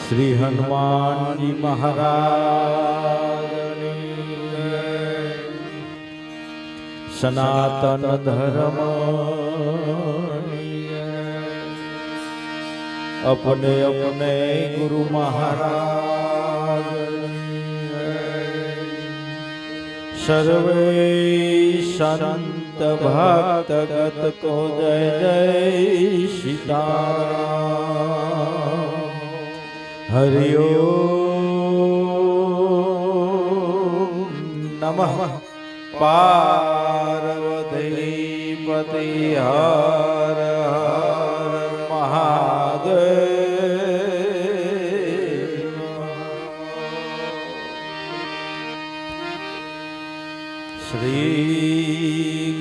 श्री हनुमान जी महाराज सनातन धर्म अपने अपने गुरु महाराज सर्वे संत भक्त गत को जय जय सीताराम। हरि ओम नमः पार्वती पति हर हर महादेव। श्री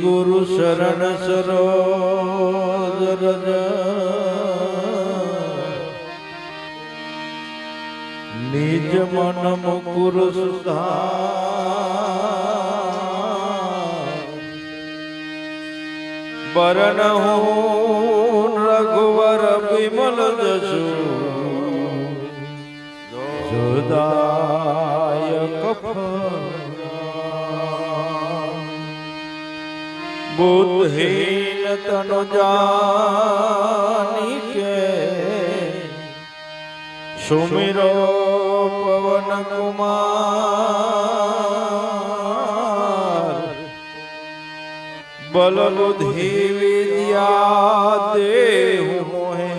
गुरु शरण सरोज रज निज मन मुकुर सुधार बरनहु रघुवर विमल जसु जोदायक बुद्धहीन तनु जानिके सुमिरो पवन कुमार बल बुद्धि विद्या देहु मोहे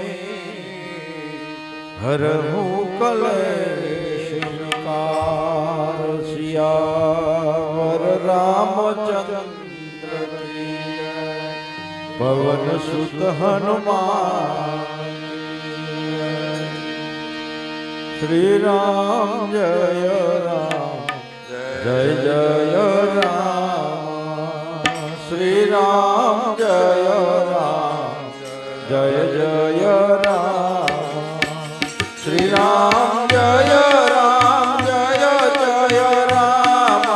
हरहु कलेश विकार। सियावर रामचंद्र पवन सुत हनुमान। श्री राम जय राम जय जय राम। श्री राम जय राम जय जय राम। श्री राम जय राम जय जय राम।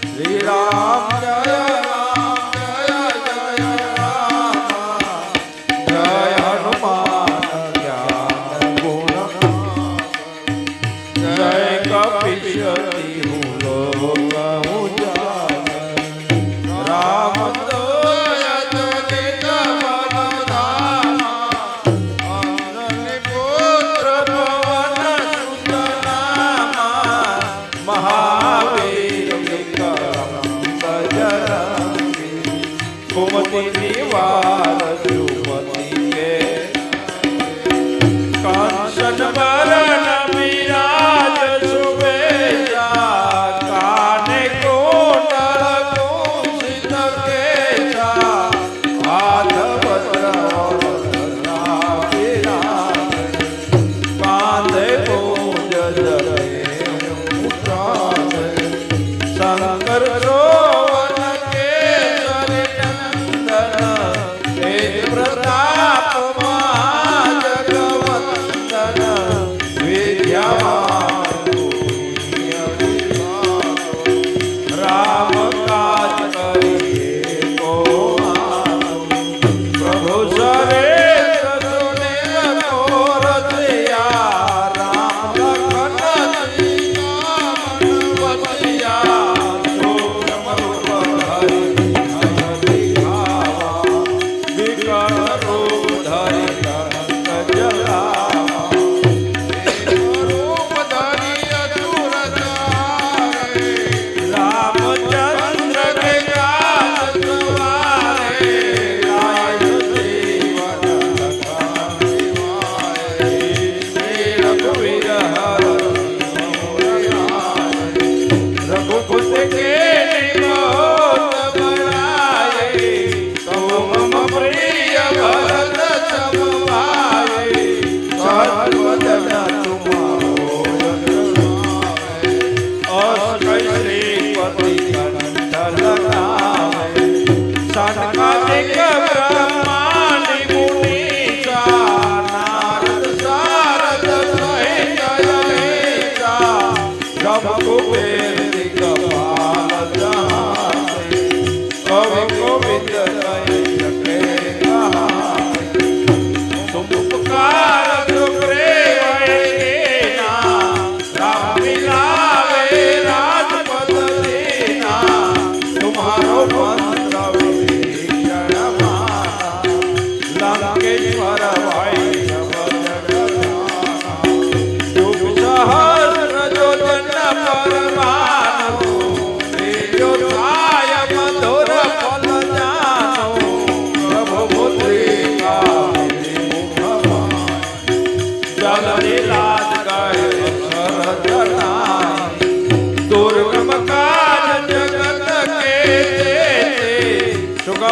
श्री राम जय राम जय जय राम। जय हनुमान ज्ञान गुण जय कपीशति लोकहु जान। राम दोयत निज मन धामा। अंजनी पुत्र पवन सुत नामा। महावीर विक्रम बजरंगी कुमति निवार सुमति के। कंचन बरन विराज सुबेसा। काने कुंडल कुंसित केसा। हाथ वज्र और ध्वजा विराज। कांधे मूंज जनेऊ मुकुट। शंकर सोवन केसरी नंदन। तेज प्रताप महाजगवंदन। विद्यावान गुणी अति राम काज करिए को आतुर। प्रभु सरेश सुनिल को रसिया। राम लखन सीता मन बसिया। सूक्ष्म रूप धरि सिंह दिखावा। विकट रूप धरि लंक जलावा। रूप धरि असुर संहारे। रामचंद्र के काज सवारे। लाए जीवन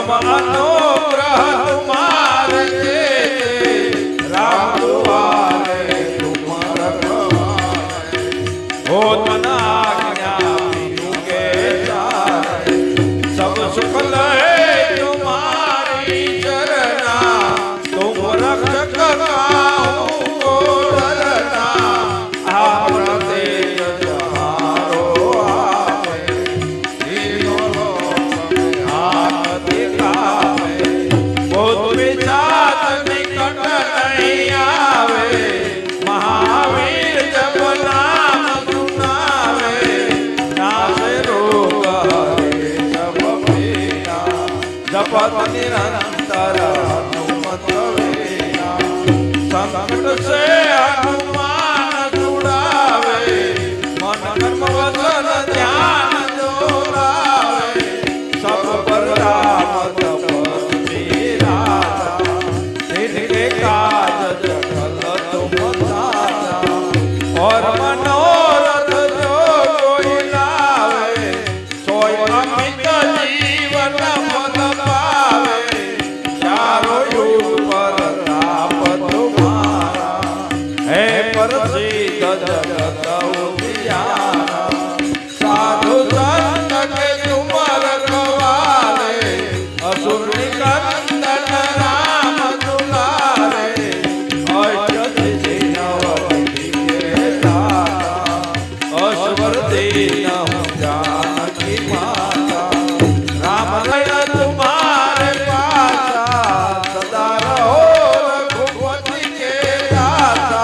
परम अनुग्रह तुम्हारे राम दुआरे तुम रखवारे हो तना आज्ञा बिनु के तारे सब सुख लहे तुम्हारी चरना तुम रक्षक काहू को डरना आप तेज तुम्हारो आवे तीनों लोक में हाथ दिखावे भूत पिशाच निकट नहीं आवे महावीर जब नाम सुनावे नासे रोग हरे सब पीड़ा जपत निरंतर हनुमत वीरा संकट से हनुमान छुड़ावे मन कर्म वचन ध्यान जो लावे सब पर राम तपस्वी राजा इनके काज सकल तुम साजा और मनोरथ जो कोई लावे सोई अमित जीवन फल पावे चारों युग पर ताप तुम्हारा है प्रसिद्ध जगत उजियारा साधु संत के तुम रखवाले असुर निकंदन राम दुलारे अष्टसिद्धि नवनिधि के दाता अश्वर दीन जानकी माता राम दया तुम्हारे पासा सदा रहो रघुपति के दाता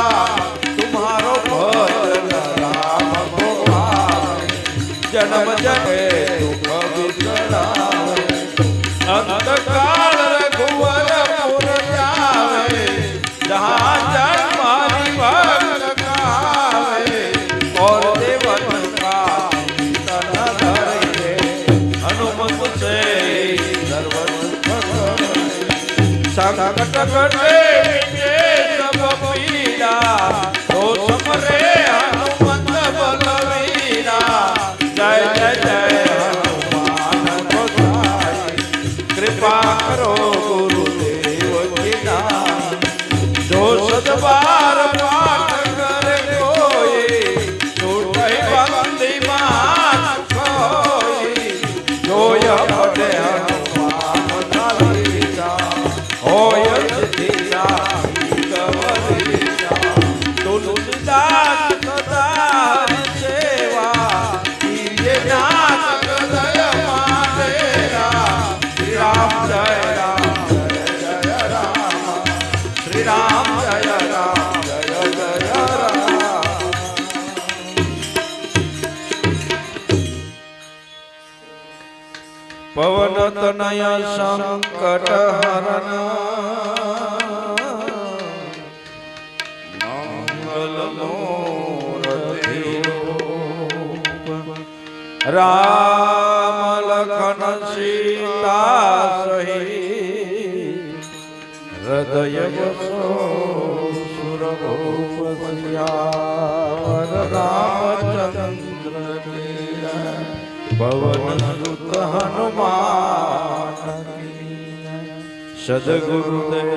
तुम्हारो भजन राम को पावे जन्म जगे दुख बिसरावे अंत काल रघुवर पुर जावे जहाँ जन्म हरि भक्त कहावे और देवन का चिंतन धरे हनुमत से सर्व सुख करे संकट कटे मिटे सब पीड़ा तो समरे हनुमत बलवीरा जय जय जय हनुमान गोसाई कृपा करो गुरुदेव की नाम जो सतबार पाठ करे कोई छूटहि बंदी महासुख होई जो यह पढ़े हनुमान चालीसा होय सिद्धि साखी गवरीसा तुलसीदास सदा हरि सेवा कीजे नाथ हृदय मातेरा श्री राम जय जय राम श्री राम जय राम जय जय राम पवन तनय संकट हरण मंगल मूर्ति रूप राम लखन सीता सहित हृदय बसो सुरभूप सियावर रामचंद्र की पवन सुत हनुमान की सद्गुरुदेव